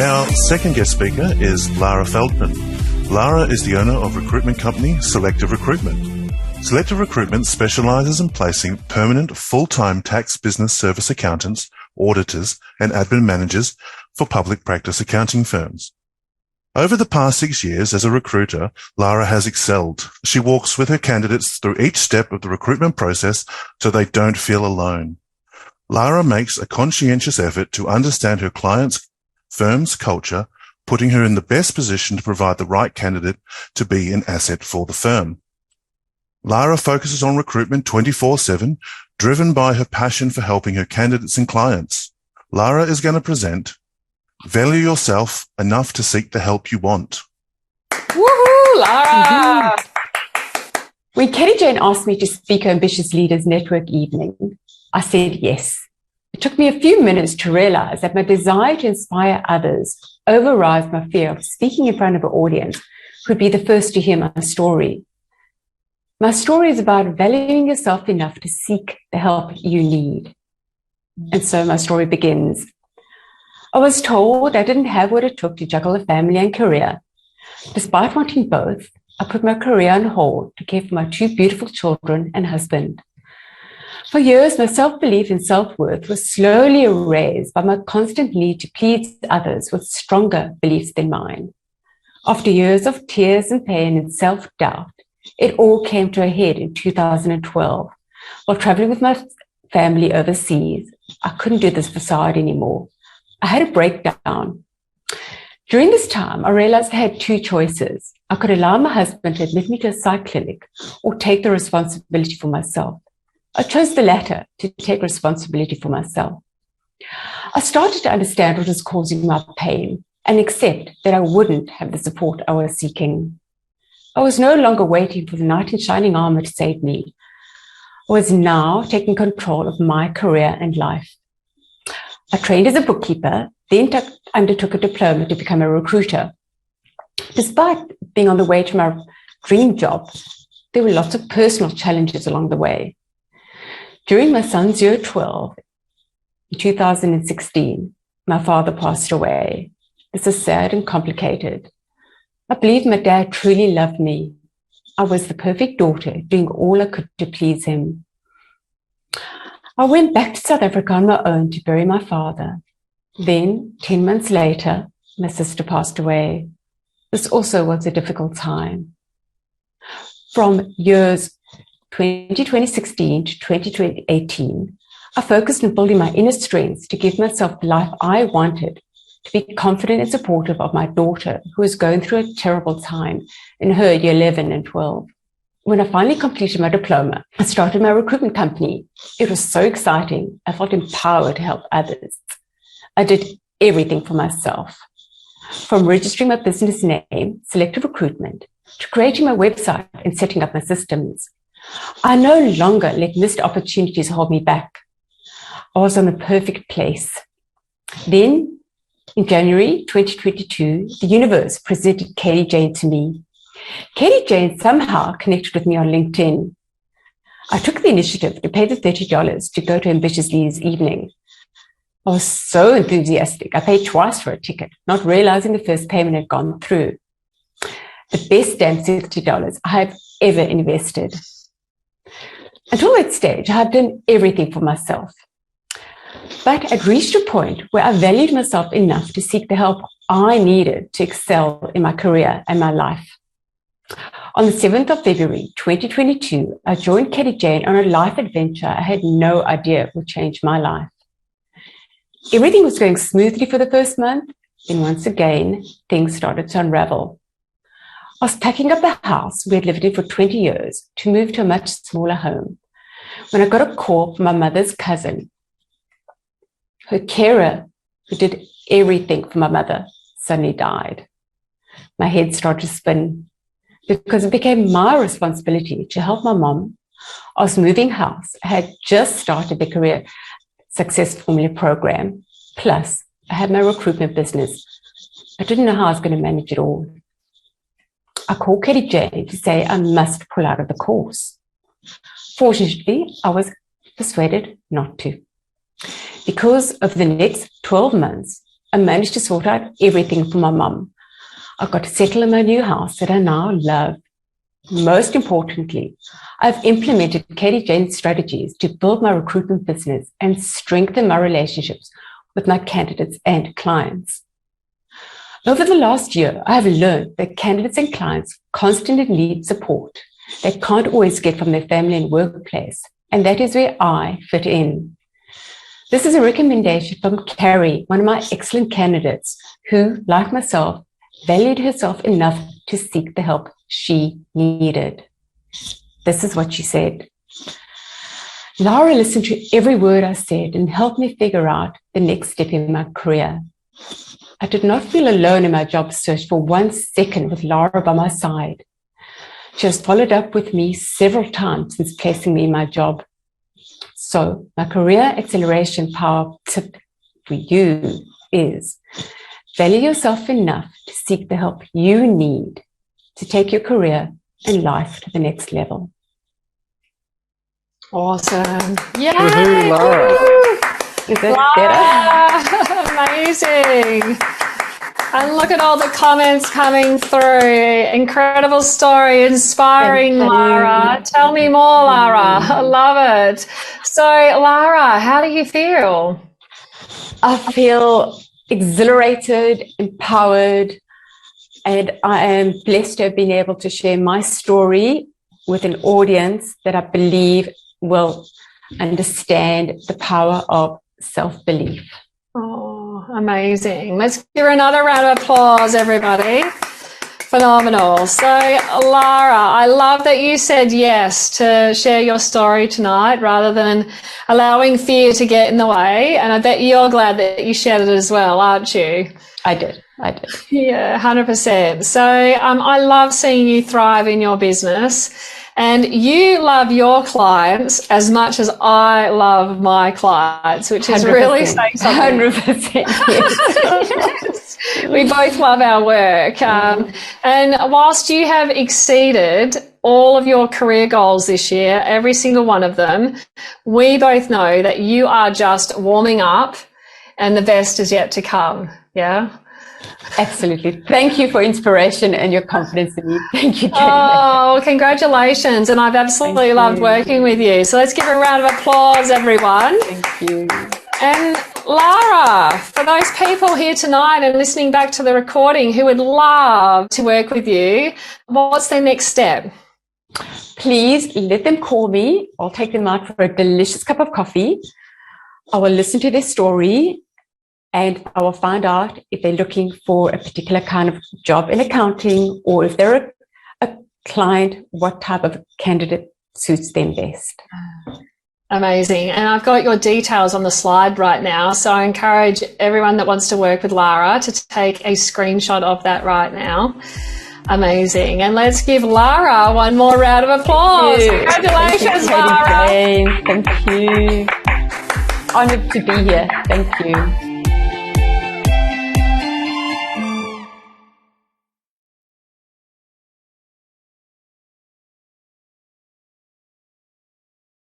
Our second guest speaker is Lara Feldman. Lara is the owner of recruitment company Selective Recruitment. Selective Recruitment specialises in placing permanent full-time tax business service accountants, auditors and admin managers for public practice accounting firms. Over the past 6 years as a recruiter, Lara has excelled. She walks with her candidates through each step of the recruitment process so they don't feel alone. Lara makes a conscientious effort to understand her client's firm's culture, putting her in the best position to provide the right candidate to be an asset for the firm. Lara focuses on recruitment 24/7, driven by her passion for helping her candidates and clients. Lara is going to present Value Yourself Enough to Seek the Help You Want. Woohoo, Lara! When Katie-Jeyn asked me to speak at Ambitious Leaders Network evening, I said yes. It took me a few minutes to realize that my desire to inspire others overrides my fear of speaking in front of an audience who would be the first to hear my story. My story is about valuing yourself enough to seek the help you need. And so my story begins. I was told I didn't have what it took to juggle a family and career. Despite wanting both, I put my career on hold to care for my two beautiful children and husband. For years, my self-belief and self-worth was slowly erased by my constant need to please others with stronger beliefs than mine. After years of tears and pain and self-doubt, it all came to a head in 2012. While traveling with my family overseas, I couldn't do this facade anymore. I had a breakdown. During this time, I realized I had two choices. I could allow my husband to admit me to a psych clinic or take the responsibility for myself. I chose the latter, to take responsibility for myself. I started to understand what was causing my pain and accept that I wouldn't have the support I was seeking. I was no longer waiting for the knight in shining armor to save me. I was now taking control of my career and life. I trained as a bookkeeper, then undertook a diploma to become a recruiter. Despite being on the way to my dream job, there were lots of personal challenges along the way. During my son's year 12, in 2016, my father passed away. This is sad and complicated. I believe my dad truly loved me. I was the perfect daughter, doing all I could to please him. I went back to South Africa on my own to bury my father. Then, 10 months later, my sister passed away. This also was a difficult time. From years 2016 to 2018, I focused on building my inner strengths to give myself the life I wanted, to be confident and supportive of my daughter, who was going through a terrible time in her year 11 and 12. When I finally completed my diploma, I started my recruitment company. It was so exciting. I felt empowered to help others. I did everything for myself, from registering my business name, Selective Recruitment, to creating my website and setting up my systems. I no longer let missed opportunities hold me back. I was on the perfect place. Then, in January 2022, the universe presented Katie-Jeyn to me. Katie-Jeyn somehow connected with me on LinkedIn. I took the initiative to pay the $30 to go to Ambitious Leaders evening. I was so enthusiastic. I paid twice for a ticket, not realizing the first payment had gone through. The best damn $60 I have ever invested. Until that stage, I had done everything for myself. But I'd reached a point where I valued myself enough to seek the help I needed to excel in my career and my life. On the 7th of February, 2022, I joined Katie-Jeyn on a life adventure I had no idea would change my life. Everything was going smoothly for the first month, then once again, things started to unravel. I was packing up a house we had lived in for 20 years to move to a much smaller home when I got a call from my mother's cousin. Her carer, who did everything for my mother, suddenly died. My head started to spin because it became my responsibility to help my mom. I was moving house. I had just started the Career Success Formula program. Plus, I had my recruitment business. I didn't know how I was going to manage it all. I called Katie-Jeyn to say I must pull out of the course. Fortunately, I was persuaded not to. Because of the next 12 months, I managed to sort out everything for my mum. I got to settle in my new house that I now love. Most importantly, I've implemented Katie-Jeyn strategies to build my recruitment business and strengthen my relationships with my candidates and clients. Over the last year, I have learned that candidates and clients constantly need support they can't always get from their family and workplace, and that is where I fit in. This is a recommendation from Carrie, one of my excellent candidates who, like myself, valued herself enough to seek the help she needed. This is what she said. Lara listened to every word I said and helped me figure out the next step in my career. I did not feel alone in my job search for 1 second with Lara by my side. She has followed up with me several times since placing me in my job. So my career acceleration power tip for you is value yourself enough to seek the help you need to take your career and life to the next level. Awesome. Yay! Woohoo, Lara. Is that better? Amazing. And look at all the comments coming through. Incredible story, inspiring, Lara. Tell me more, Lara. I love it. So, Lara, how do you feel? I feel exhilarated, empowered, and I am blessed to have been able to share my story with an audience that I believe will understand the power of self-belief. Oh, amazing. Let's give her another round of applause, everybody. Phenomenal. So, Lara, I love that you said yes to share your story tonight rather than allowing fear to get in the way. And I bet you're glad that you shared it as well, aren't you? I did. Yeah, 100%. So I love seeing you thrive in your business. And you love your clients as much as I love my clients, which is really saying something. 100%. Yes. We both love our work. And whilst you have exceeded all of your career goals this year, every single one of them, we both know that you are just warming up and the best is yet to come. Yeah. Absolutely. Thank you for inspiration and your confidence in me. Thank you, Katie. Oh, congratulations. And I've absolutely loved working with you. So let's give a round of applause, everyone. Thank you. And Lara, for those people here tonight and listening back to the recording who would love to work with you, what's their next step? Please let them call me. I'll take them out for a delicious cup of coffee. I will listen to their story and I will find out if they're looking for a particular kind of job in accounting or if they're a client, what type of candidate suits them best. Amazing. And I've got your details on the slide right now. So I encourage everyone that wants to work with Lara to take a screenshot of that right now. Amazing. And let's give Lara one more round of applause. Congratulations, Lara. Thank you. Honored to be here. Thank you.